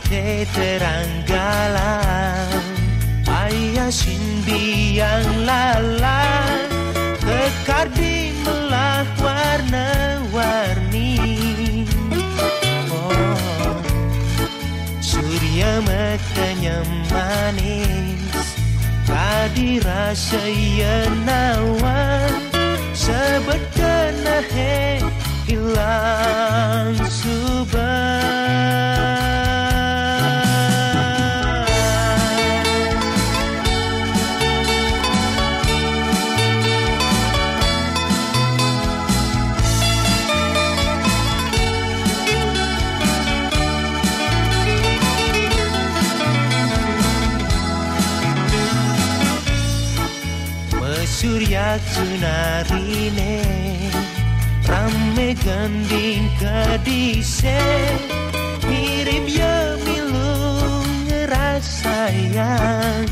te teranggalan ayah sin yang lalang kekar di melah warna-warni. Oh, surya matanya manis tadi rasa yenawan sebet kena hilang subah. Surya sunarine rame gending kedise mirip ya milu ngerasayang.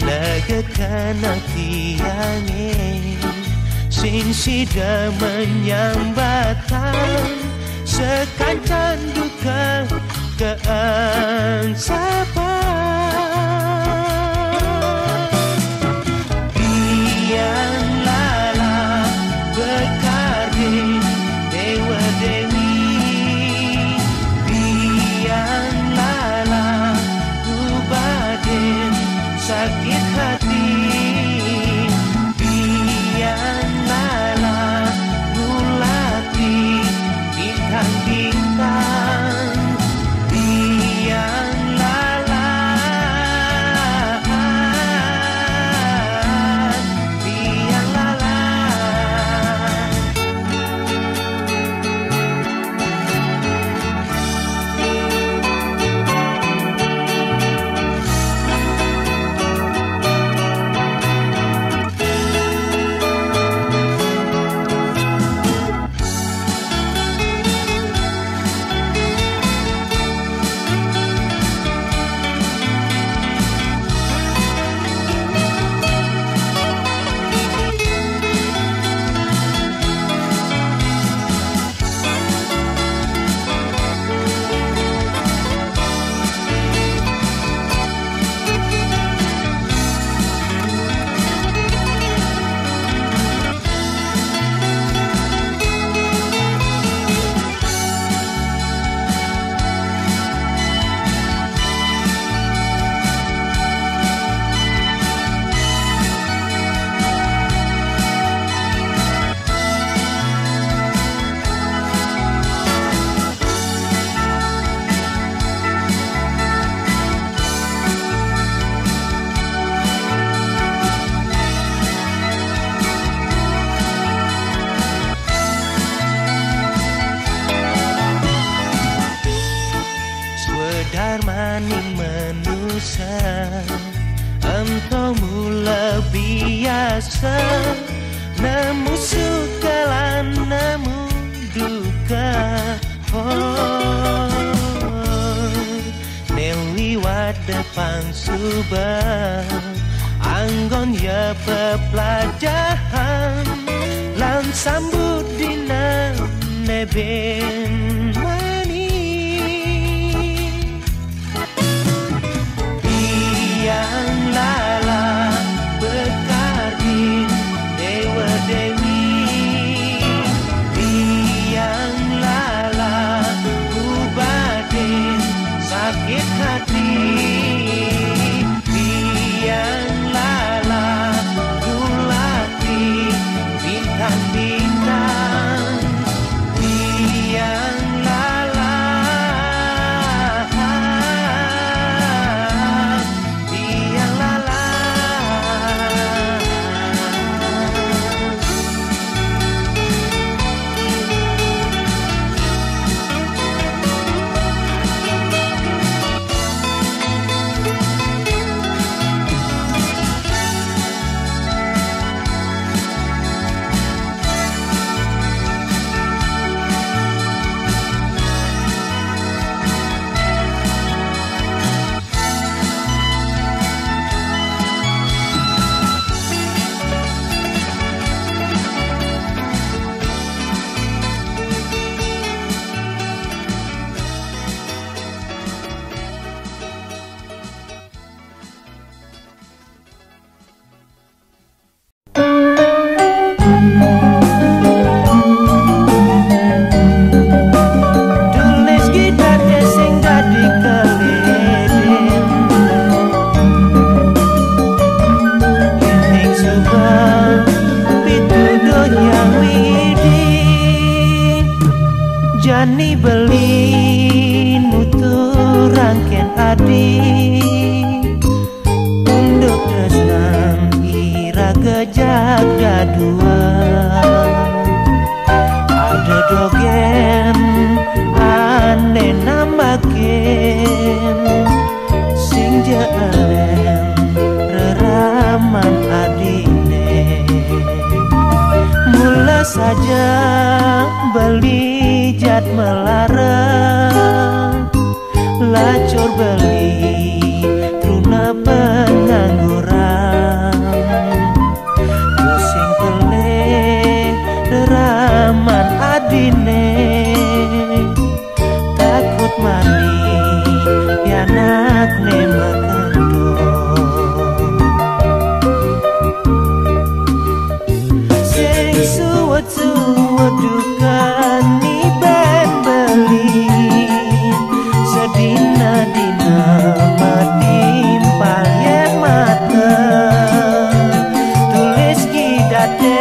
Legekan tiange sing sida menyambatan sekancan duka keansapan. Sakit hati biang lala gulati bintang-bintang biang lala biang lala. Maning manusia engkau mula biasa namu sukalan namu duka. Neliwat depan subah anggon ya pepelajaran lan sambut dina neben yang lala bekardin dewa dewi yang lala ubadin sakit hati yang lala gulati bintang-bintang yang Jani beli nutur rangken adik untuk tresnan iraga jaga dua. Ada dogen ane nambakin sing jaelen reraman adine. Mula saja beli jat melarang, lacur beli truna pengangguran. Pusing peleh reraman adine, takut mani pianak ne makandong. Sing suwet-suwet dukan ni ben beli, sedina-dina matimpal yen mata. Tulis kidate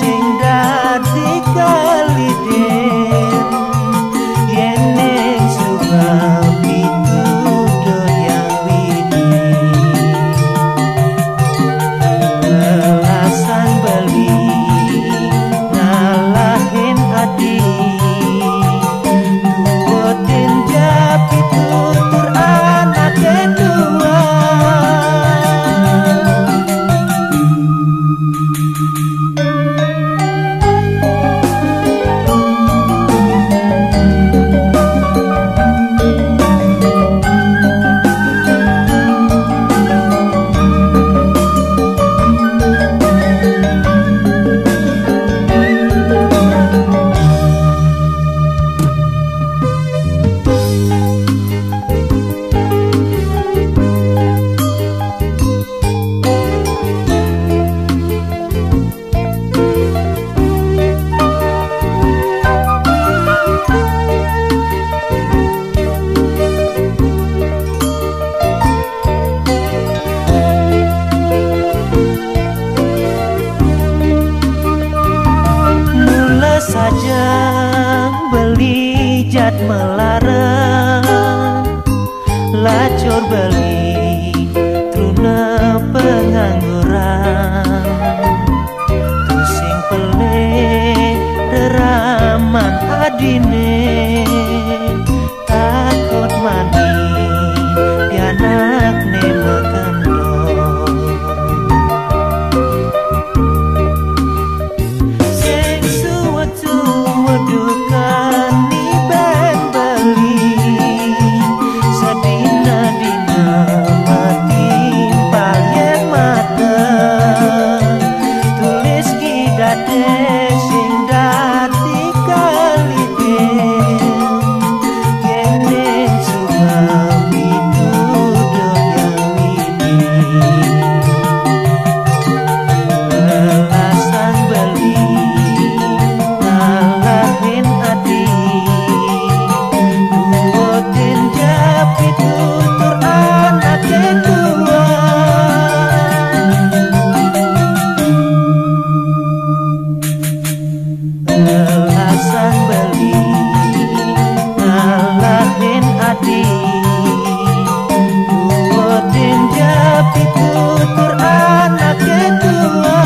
sing dadi kaliden, yen ning subang itu doyang widi. Alasan beli ngalahin adi, tuwotin japit tutur anak kedua. Saja beli jat melarang, lacur beli truna pengangguran. Pusing peleh reraman adine, takut mani pianak ne makandong. Dukan ni ben beli, sedina-dina matimpal yen mata. Tulis kidate sing dadi kaliden, yen ning subang itu doyang widi. Alasan beli ngalahin adi, tuwotin japit tutur anak kedua. Alasan beli ngalahin adi, tuwotin japit tutur anak kedua.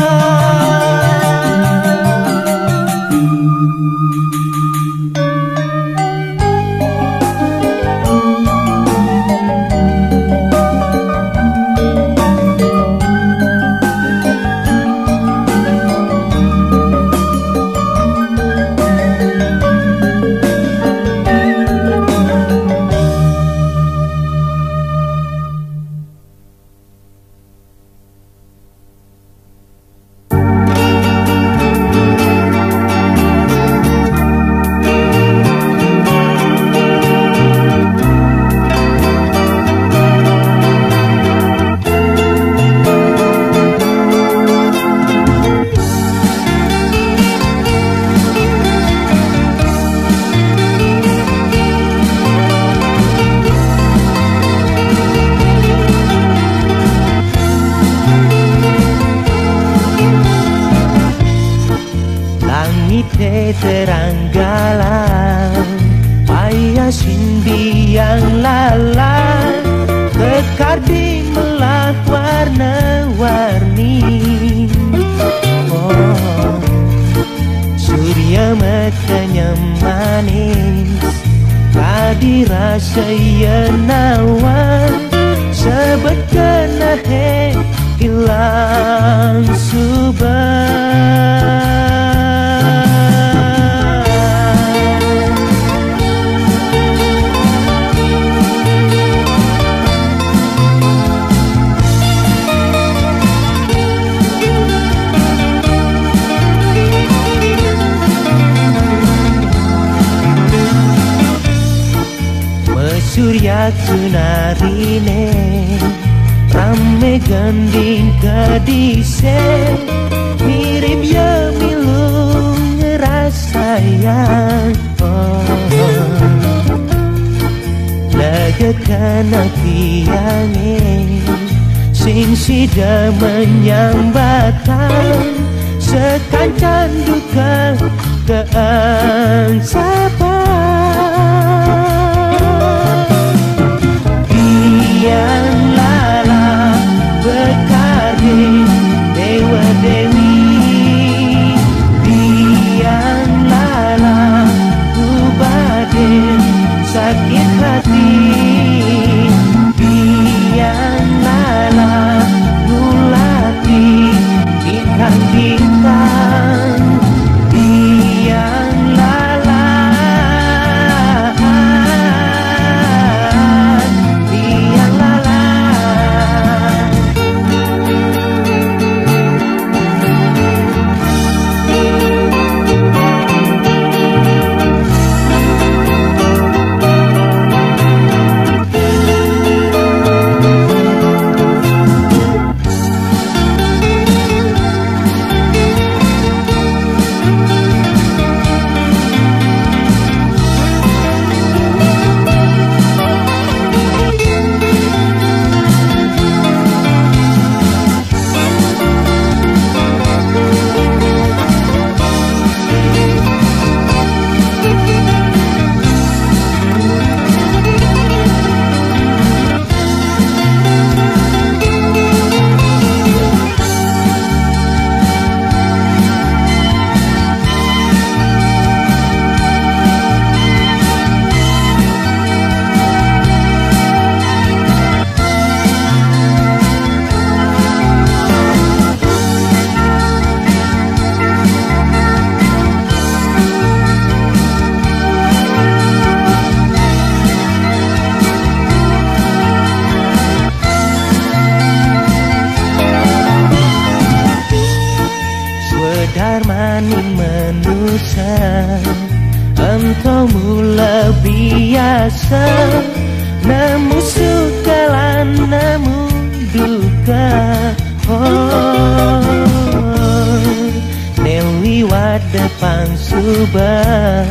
terang galang Ayah Cindy yang lala, kekar di melah warna-warni. Oh, surya matanya manis, tadi rasa yenawan, sebet kena hilang subah. Surya kunarine rame gending kedise, mirip ya milung ngerasayang. Lagakan tiange sing sida menyambatan, sekancan duka keangsapan. Yang lala bekardi dewa dewi, yang lala ubadin sakit hati, yang lala mulati bintang-bintang, yang lala maning menusa, engkau mula biasa, namu suka namu duka. Newi wadepan subah,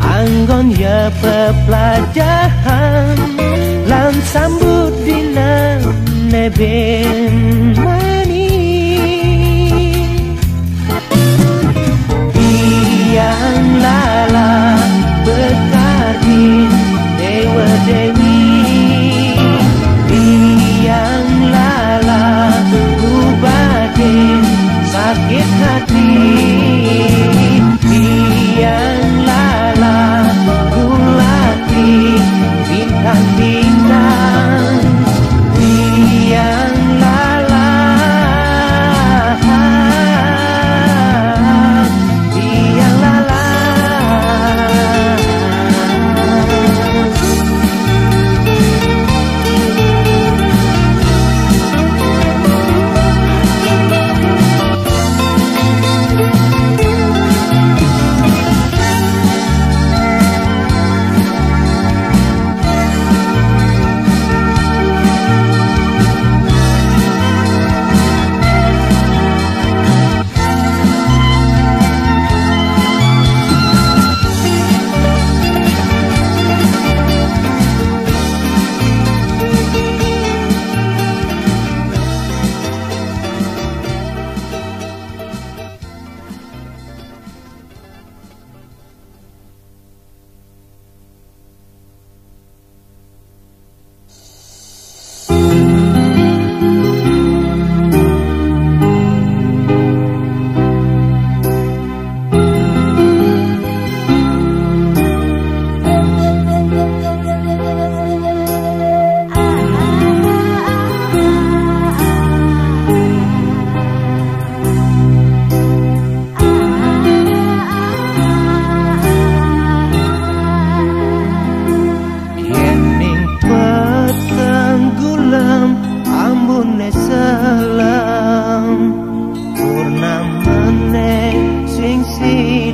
anggon ya pepelajahan, lan sambut dina neben mani. Yang lala bekardi dewa dewi, yang lala ubadin sakit hati, yang lala ulati bintang-bintang, yang lala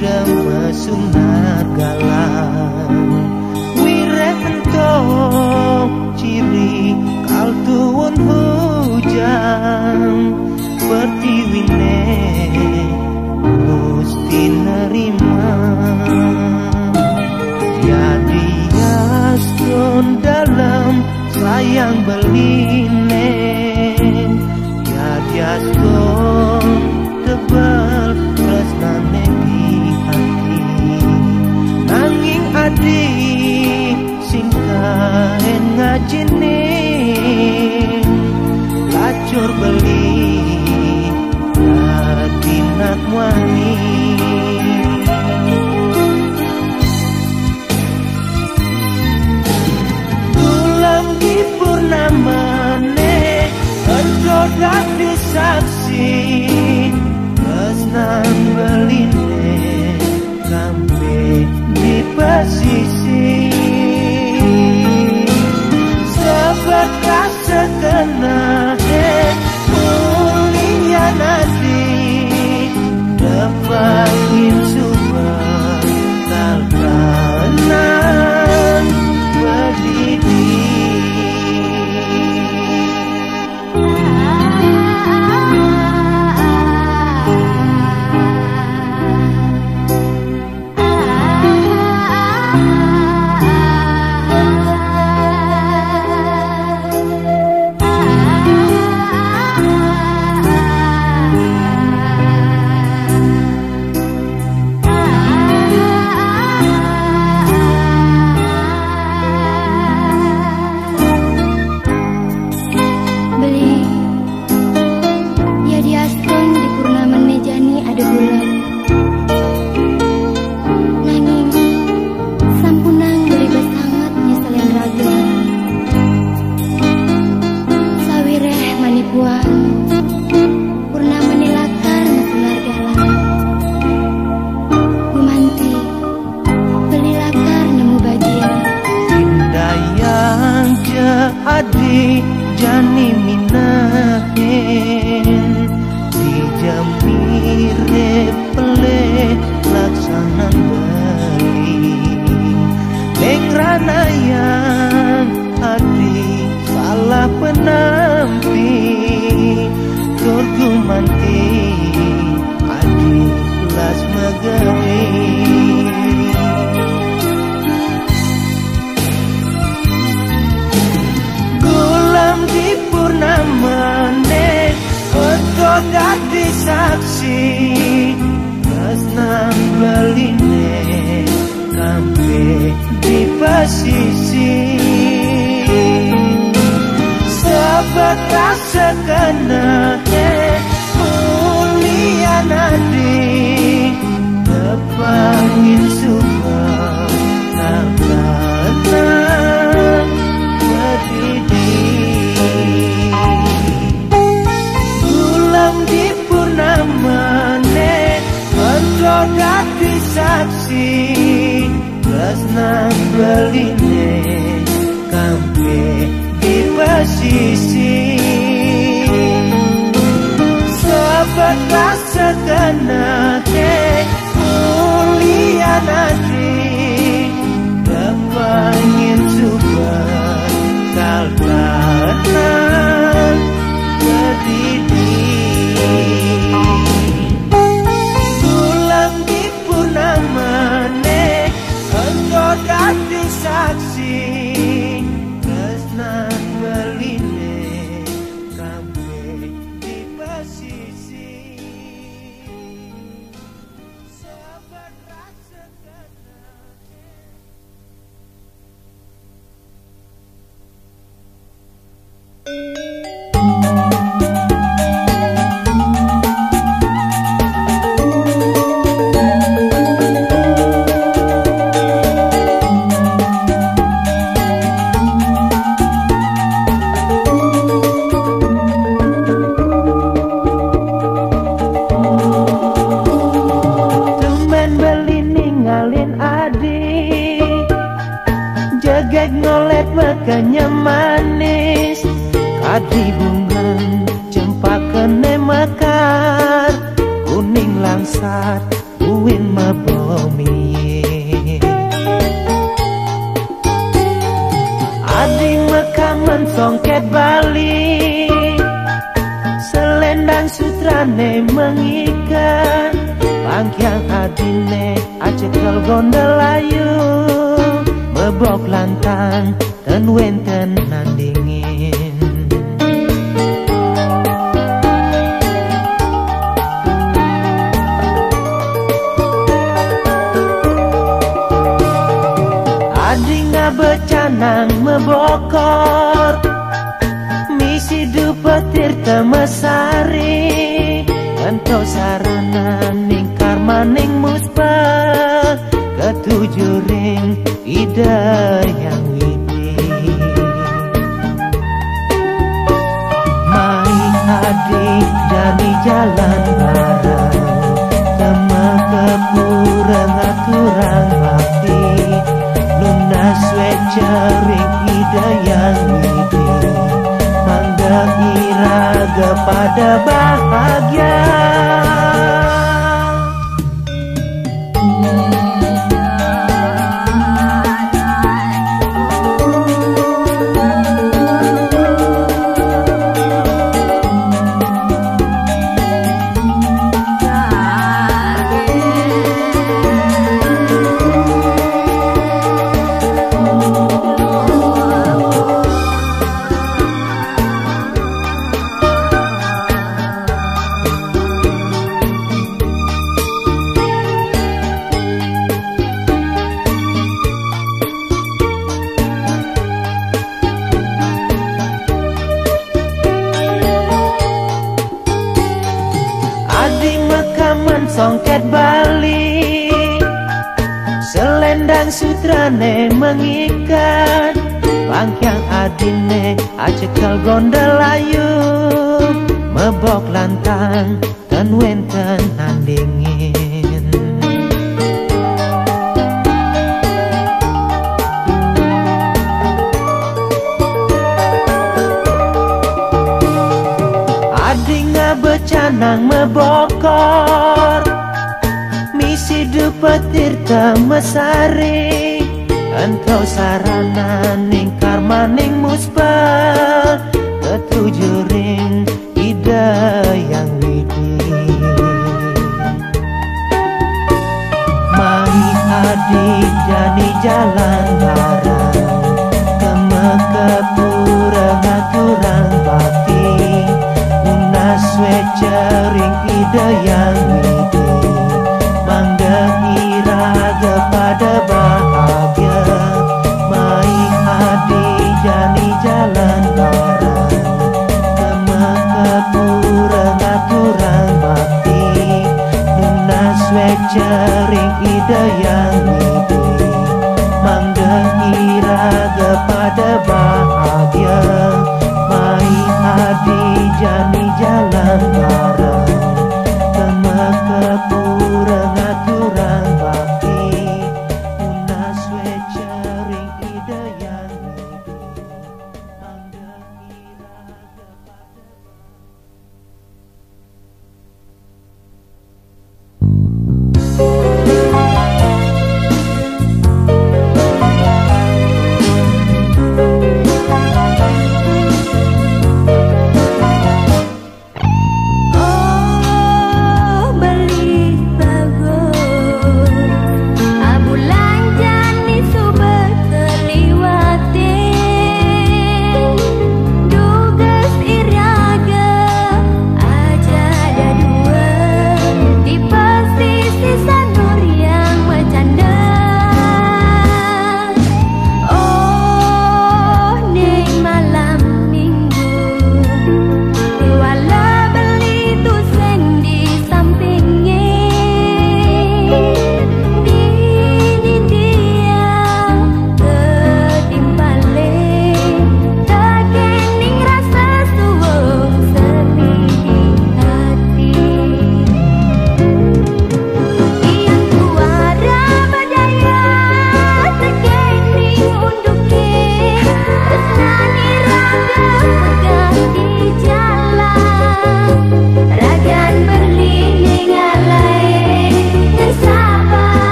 demesunar galang wirentong ciri kal tuwun hujan pertiwine musti nerima jadi aston dalam sayang beline jadi aston tebal tresnane di hati nanging adi sing kaen ngajine lacur beli nak wani tulang di purnamane ento dadi saksi kesnang beline sampai di pesisi sebekas sekena mulia nanti Pangin subah talkanan berdiri adi jani minahin dijamire pele laksana beli lengrana yang adi salah penampi turgumanti adi las megawi di purnamane oto dadi saksi kesnang beline kampe di pesisi sebekas sekena mulia nadi tepangin subah talkanan berdiri tulang di purnamane ento dadi saksi tresnang beline kampe di pesisi sebekas sekena mulia nadi tepangin subah talkanan berdiri tulang di purnamane ento dadi saksi tresnang beline kampe di pesisi sebekas sekena makanya manis kadi bunga cempaka mekar kuning langsat uin bomi. Adi mekaman songket Bali, selendang sutrane mengikat, bangkyang adine acekel gondelayu, mebok lantang ten wenten nandingin. Adi ngabecanang mebokor, misi dupetir temesari, entau sarana ning karma ning muspa, ketujuh ring ide yang widi. Main adik dari jalan barang, tema kepurang aturang bakti, lunas wecering ide yang widi. Mangga iraga pada bahagia. Songket Bali, selendang sutrane mengikat, bangkyang adine acekel gondelayu, mebok lantang ten wenten nandingin. Adi ngabecanang mebokor, misi dupetir temesari, entau sarana ning karma ning muspa, ketujuh ring ide yang widi. Mai adik jani jalan barang, keme kepurang aturang bakti, lunas wecering ide yang widi. Mangga iraga pada bahagia, main hadi jani jalan barang, kema kepurang aturang bakti, lunas wecering ide yang widi. Mangga iraga pada bahagia, main hadi jani jalan barang, kema kepurang aturang bakti, lunas wecering ide yang widi. Mangga iraga pada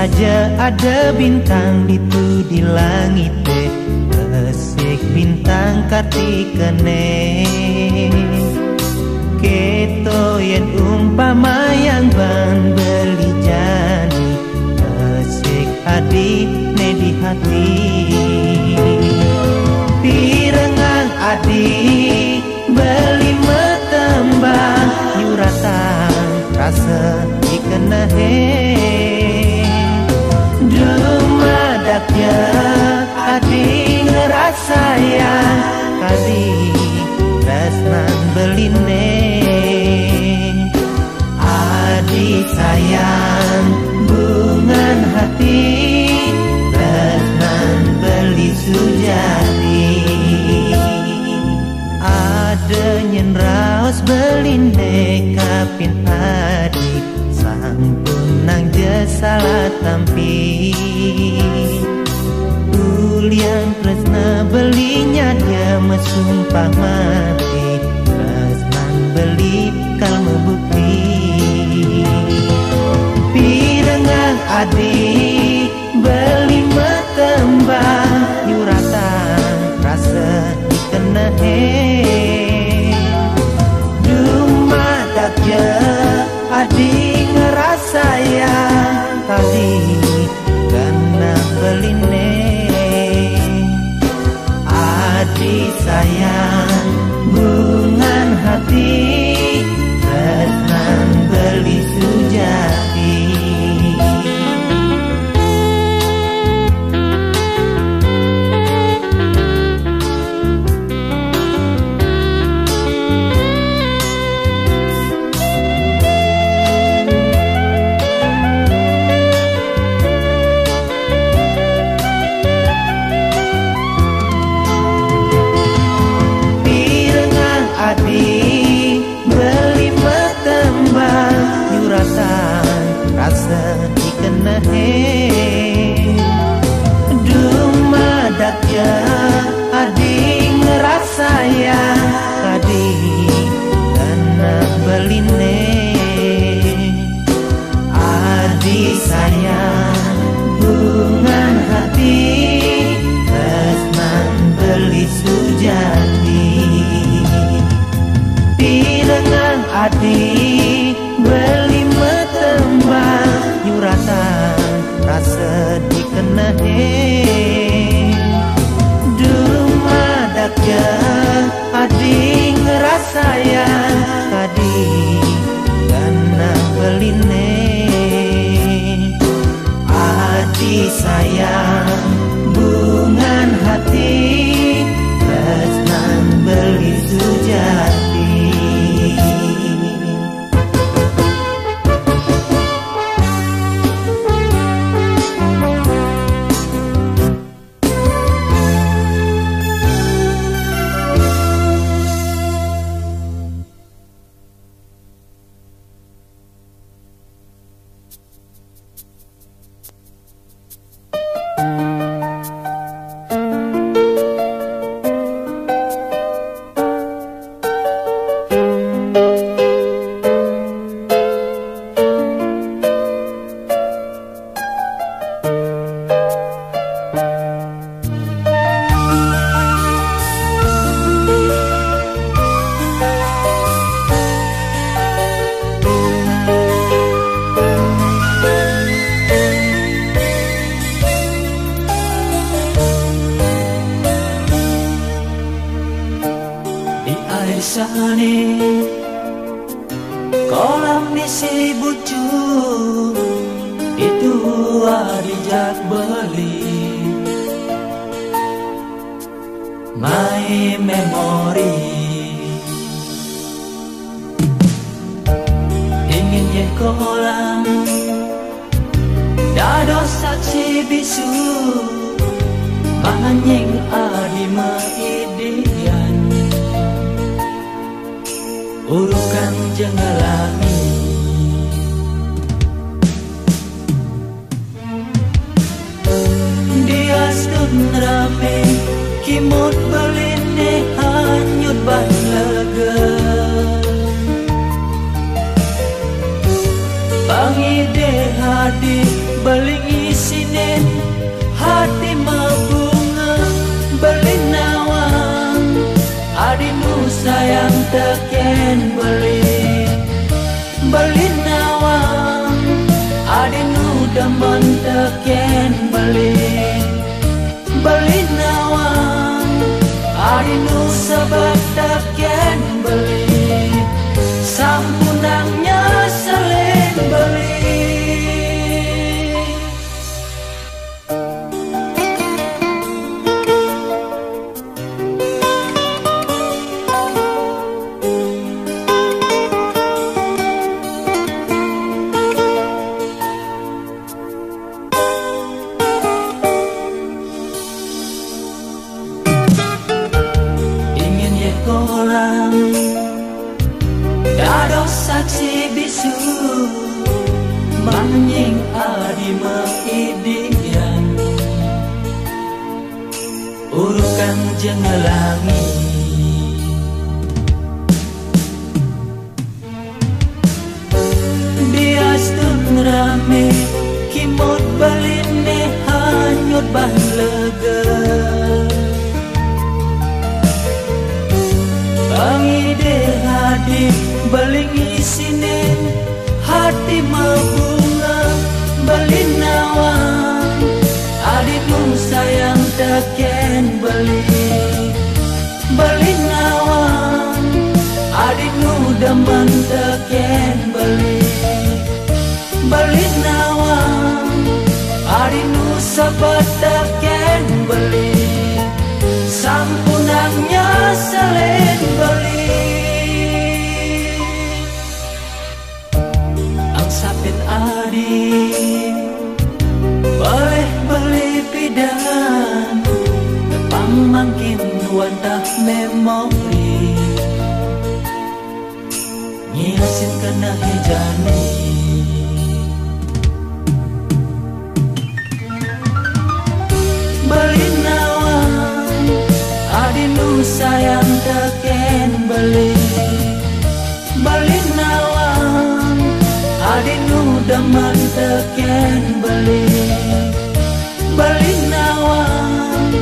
saja ada bintang itu di langit teh, resik bintang kartikane. Keto yen umpama yang ban beli jani, resik adi ne di hati. Pirengang adi beli metembang nyuratan rasa dikenahe. Dumadaknya adi ngerasa yang kali tresnan beline. Adi sayang bungan hati, tresnan beli sujati. Ada nyen raos beline kapin adi, sampun nang jesala tampi. Ulian tresna belinya dia mesumpah mati, tresnan beli kal membukti. Pirengang adi beli metembang nyuratan rasa dikenahe. Dumadaknya adi ngerasa yang kali karena beline. Adi sayang bungan hati, tresnan beli sujati. Rasa dikenahe. Dumadaknya adi ngerasa yang tadi karena beline. Adi sayang bungan hati, tresnan beli sujati. Pirengang adi beli metembang nyuratan rasa dikenahe. Dumadaknya adi ngerasa yang tadi karena beline. Adi sayang bungan hati, tresnan beli sujati. Kolam isi bucu itu adijak beli my memory. Ingin ye kolam dados saksi bisu manyeng adi maidian urukan jengalami. Diastun rame kimut beline hanyut ban lega. Pangide hadi beling teken beli nawang adinu demen teken beli nawang adinu sebab teken beli sampunangnya selain beli. Orang dado saksi bisu manying adi maidian urukan jengelangi biastun rame kimot baline hanyut ban lega ide hati balingi sinin hati mabunga beli nawang adinu sayang teken beli nawang adinu demen teken beli nawang adinu sabat teken beli sampunangnya selain beli. Ang sapit adi boleh beli pidan tepang mangkin wantah memori nyiasin kena hijani beli nawang adinu sayang teken beli nawang adinu demen teken beli nawang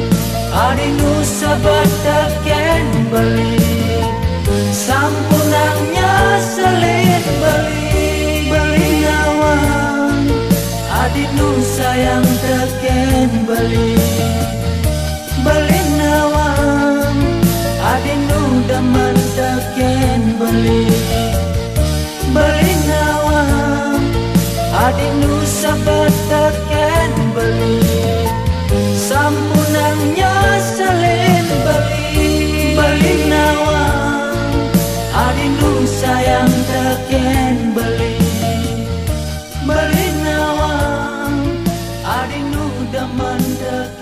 adinu sabat teken beli sampunangnya selit beli nawang adinu sayang teken beli nawang adinu demen teken beli nawang adinu sabat teken beli sampunangnya selain beli nawang adinu sayang teken beli nawang adinu demen teken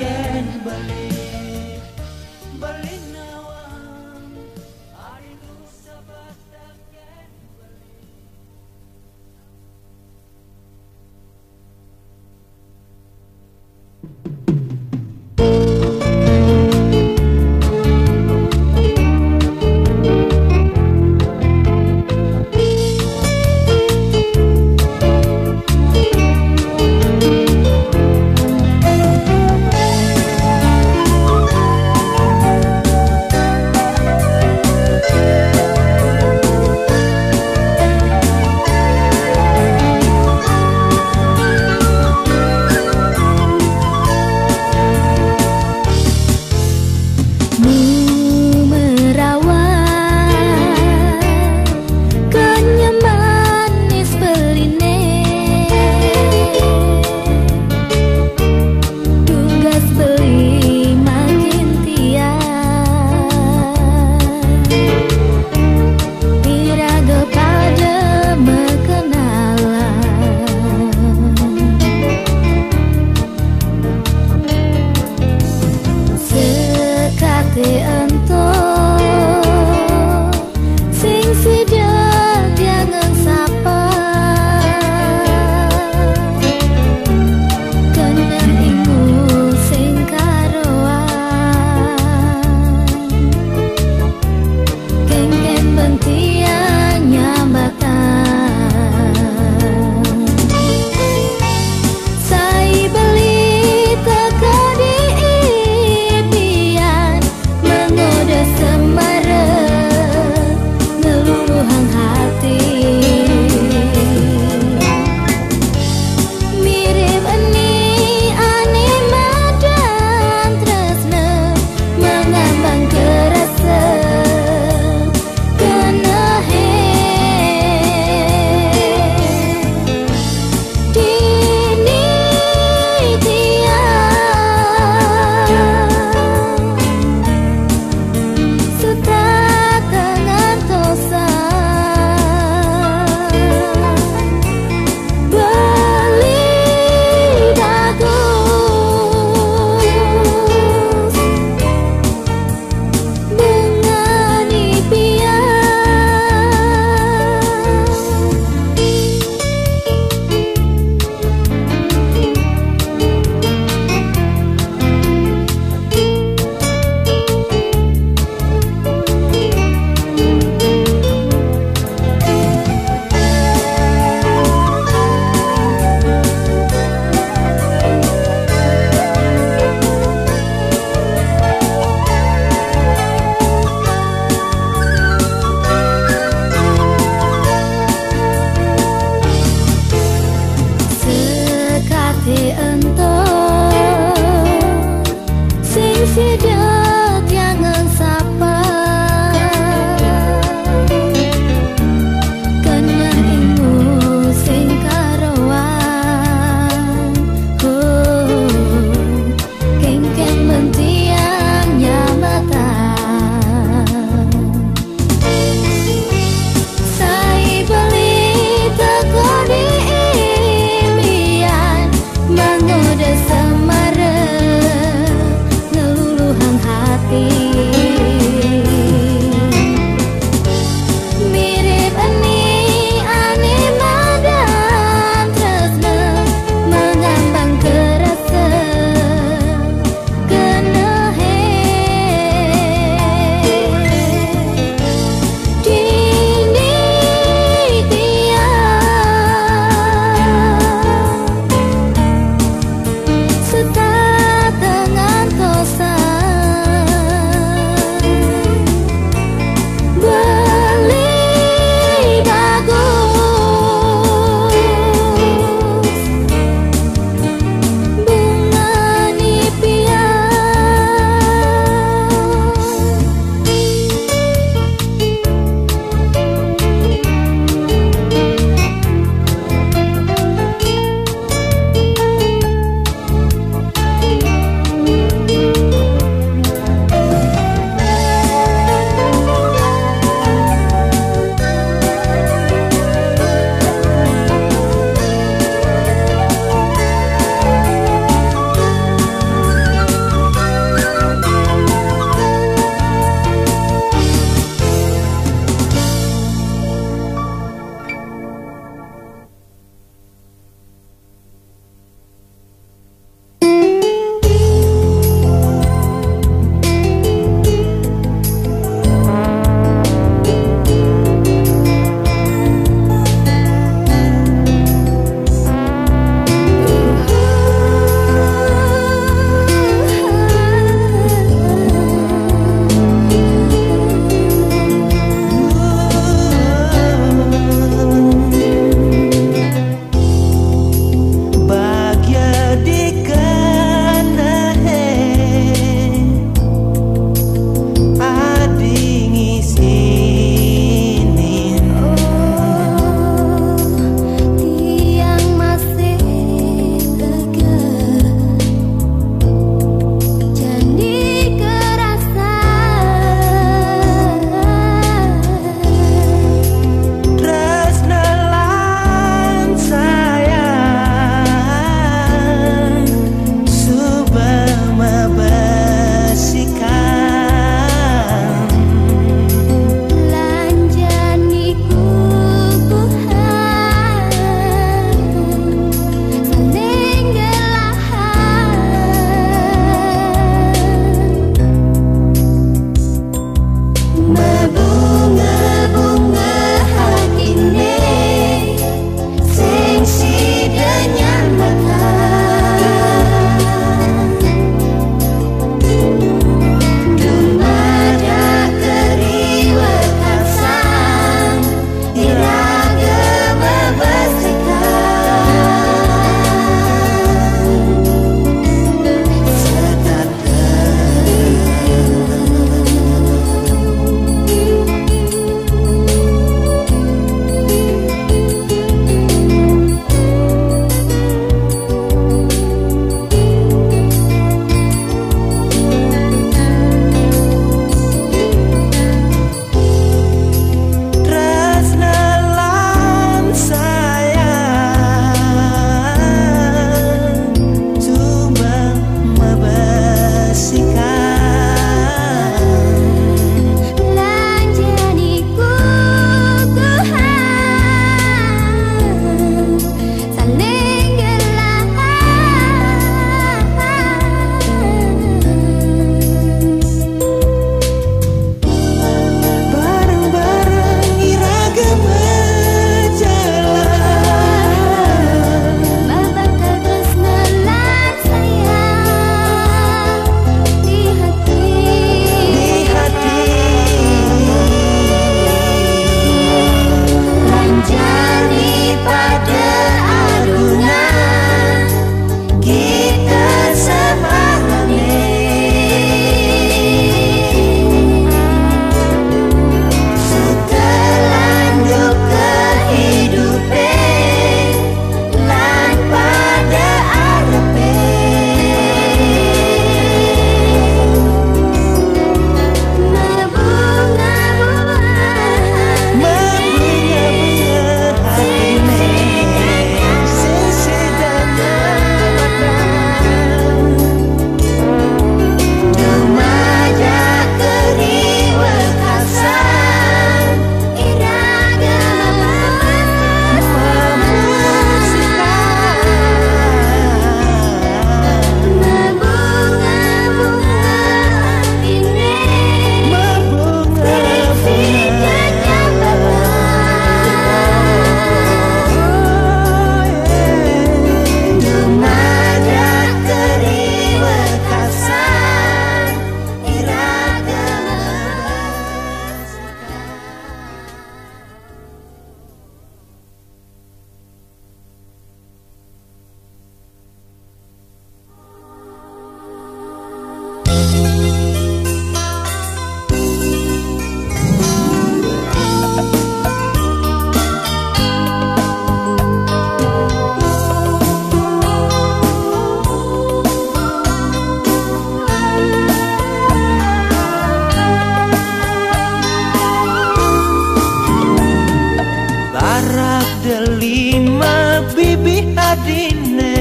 delima bibi adine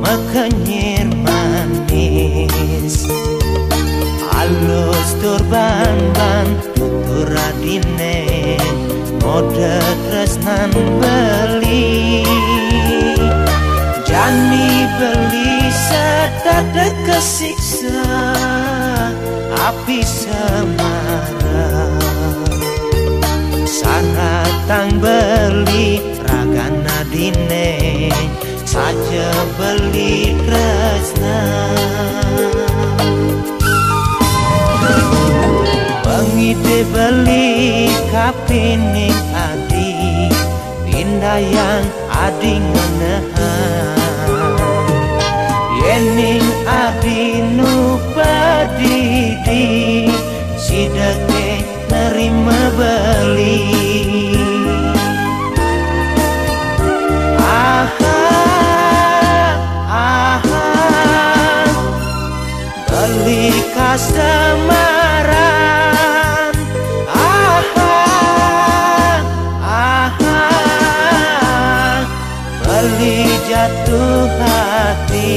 makanyir manis alus turban ban tutur adine mode tresnan beli jani beli setada kesiksa api semara saratang beli ragana dine saja beli tresna pengide beli kapining adi pindayang adi ngenehan yening adi nu padidi sidake nerima beli beli kasamaran beli jatuh hati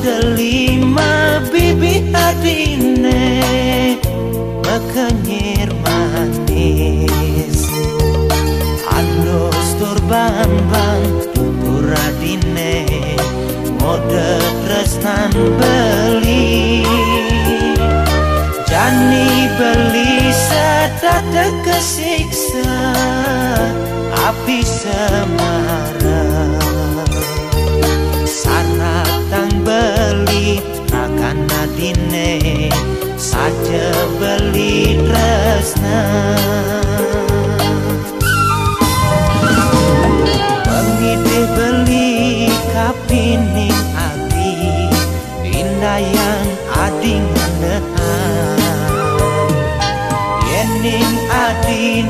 delima bibi adine makanyir manis alus turban bang tutur adine mode tresnan beli jani beli setada kesiksa api semara saratang beli ragana dine saja beli tresna pengide beli kapining adi pindayang adi ngenehan yening adi